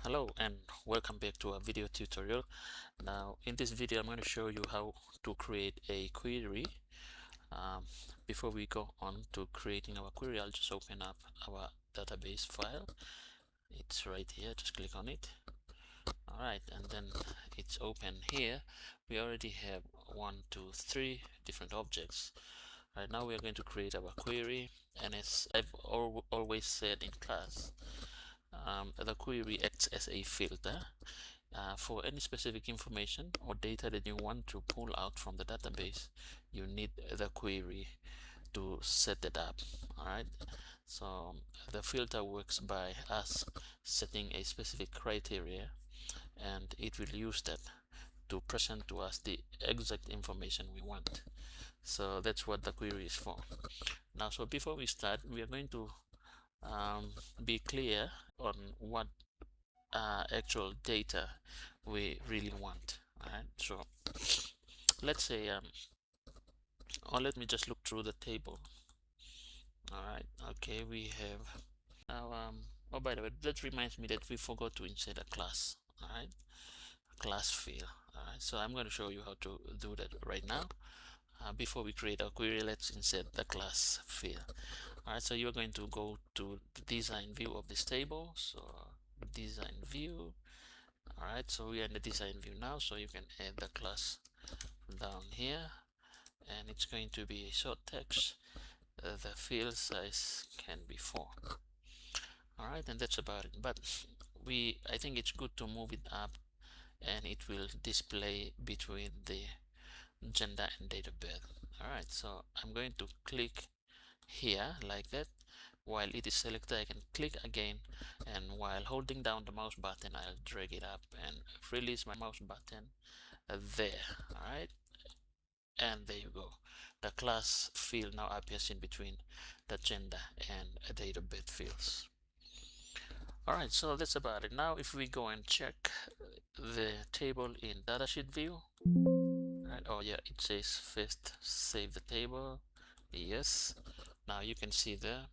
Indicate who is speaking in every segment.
Speaker 1: Hello and welcome back to our video tutorial. Now in this video I'm going to show you how to create a query. Before we go on to creating our query, I'll just open up our database file. It's right here, just click on it. Alright, and then it's open here. We already have 1, 2, 3 different objects. Right now we are going to create our query, and as I've always said in class, the query acts as a filter for any specific information or data that you want to pull out from the database. You need the query to set it up. All right, so the filter works by us setting a specific criteria, and it will use that to present to us the exact information we want. So that's what the query is for. Now, so before we start, we are going to be clear on what actual data we really want. Alright, so let's say or let me just look through the table. Alright, okay, we have now oh, by the way, that reminds me that we forgot to insert a class. Alright, class field. Alright, so I'm going to show you how to do that right now. Before we create our query, let's insert the class field. Alright, so you're going to go to the design view of this table. So design view. Alright, so we are in the design view now, so you can add the class down here, and it's going to be a short text. The field size can be 4. Alright, and that's about it. But I think it's good to move it up, and it will display between the gender and date of birth. Alright, so I'm going to click here like that. While it is selected, I can click again, and while holding down the mouse button, I'll drag it up and release my mouse button there. Alright, and there you go. The class field now appears in between the gender and date of birth fields. Alright, so that's about it. Now if we go and check the table in datasheet view, right? Oh yeah, it says first save the table. Yes, now you can see the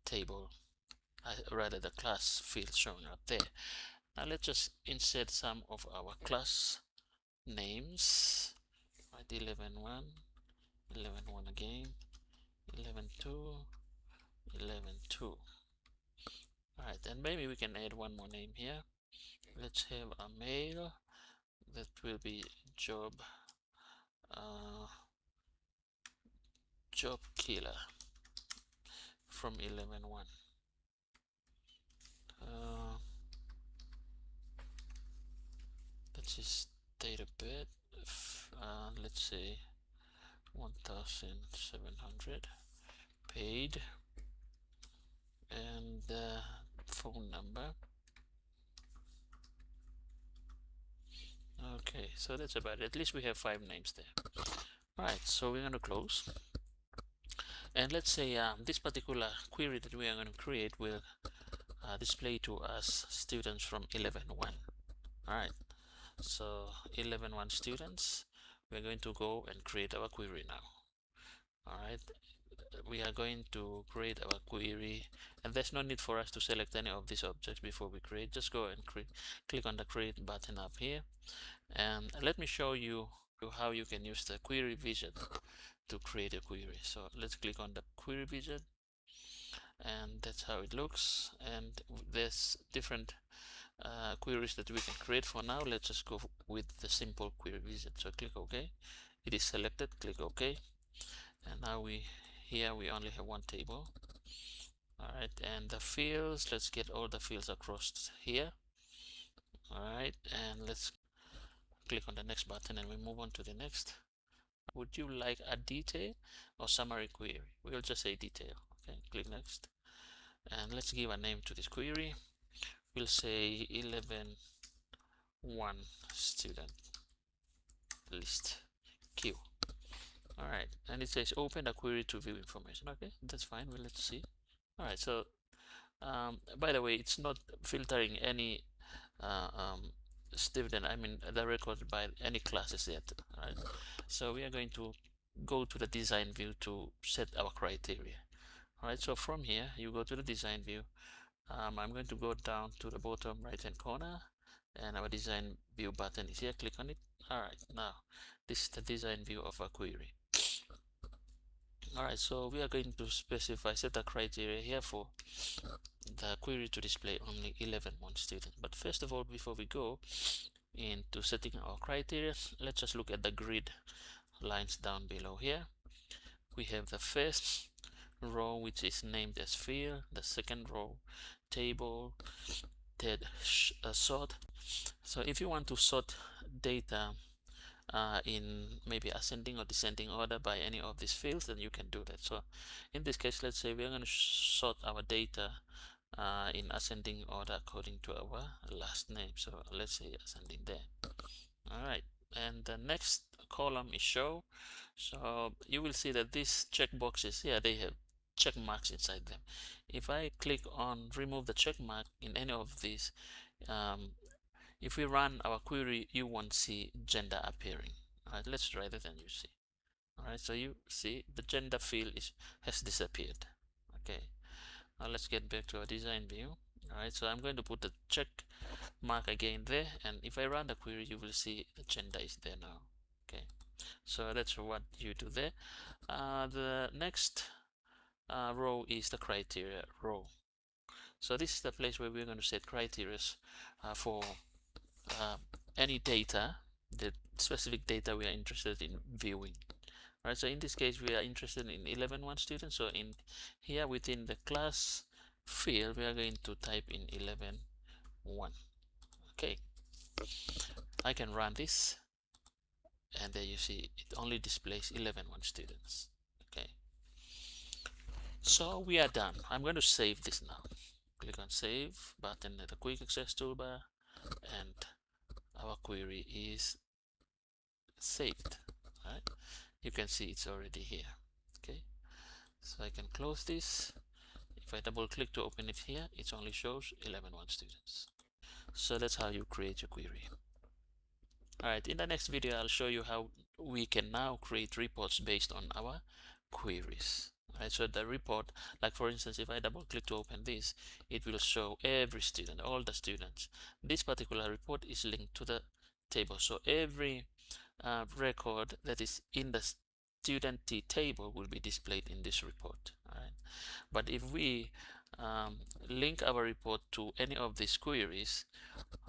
Speaker 1: table, rather the class field showing up there. Now let's just insert some of our class names. Right, 11.1, 11.1 again, 11.2, 11.2. Alright, and maybe we can add one more name here. Let's have a male. That will be job job killer from 11.1. That's his date of birth. Let's say 1,700. Paid, and the phone number. Okay, so that's about it. At least we have 5 names there. Alright, so we're going to close. And let's say this particular query that we are going to create will display to us students from 11.1. Alright, so 11.1 students, we're going to go and create our query now. Alright, we are going to create our query, and there's no need for us to select any of these objects before we create. Just go and click on the create button up here, and let me show you how you can use the query widget to create a query. So let's click on the query widget, and that's how it looks. And there's different queries that we can create. For now, let's just go with the simple query widget. So click OK. It is selected. Click OK, and now here we only have one table. Alright, and the fields, let's get all the fields across here. Alright, and let's click on the next button, and we move on to the next. Would you like a detail or summary query? We'll just say detail. Okay, click next, and let's give a name to this query. We'll say 11.1 student list Q. Alright, and it says open a query to view information. Okay, that's fine. Well, let's see. Alright, so by the way, it's not filtering any student, I mean the record by any classes yet. Alright, so we are going to go to the design view to set our criteria. Alright, so from here you go to the design view, I'm going to go down to the bottom right hand corner, and our design view button is here. Click on it. Alright, now this is the design view of our query. Alright, so we are going to set a criteria here for the query to display only 11 students. But first of all, before we go into setting our criteria, let's just look at the grid lines down below here. We have the first row, which is named as field, the second row table, third sort. So if you want to sort data in maybe ascending or descending order by any of these fields, then you can do that. So in this case, let's say we're going to sort our data in ascending order according to our last name. So let's say ascending there. All right, and the next column is show. So you will see that these checkboxes here, they have check marks inside them. If I click on remove the check mark in any of these, if we run our query, you won't see gender appearing. All right, let's try that and you see. All right, so you see the gender field has disappeared. Okay, now let's get back to our design view. All right, so I'm going to put the check mark again there, and if I run the query, you will see the gender is there now. Okay, so that's what you do there. The next row is the criteria row. So this is the place where we're going to set criteria for any data, the specific data we are interested in viewing. Right, so in this case we are interested in 11 students. So in here within the class field, we are going to type in 11 1. Okay, I can run this, and there you see it only displays 11 students. Okay, so we are done. I'm going to save this now. Click on save button at the quick access toolbar, and our query is saved. Right, you can see it's already here. Okay, so I can close this. If I double click to open it here, it only shows 11 students. So that's how you create your query. Alright, in the next video I'll show you how we can now create reports based on our queries. Alright, so the report, like for instance, if I double click to open this, it will show every student, all the students. This particular report is linked to the table, so every record that is in the student T table will be displayed in this report. Alright, but if we link our report to any of these queries,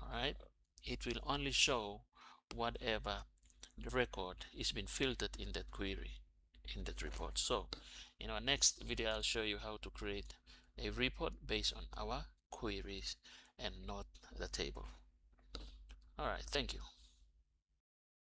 Speaker 1: alright, it will only show whatever the record is been filtered in that query, in that report. So in our next video I'll show you how to create a report based on our queries and not the table. All right, thank you.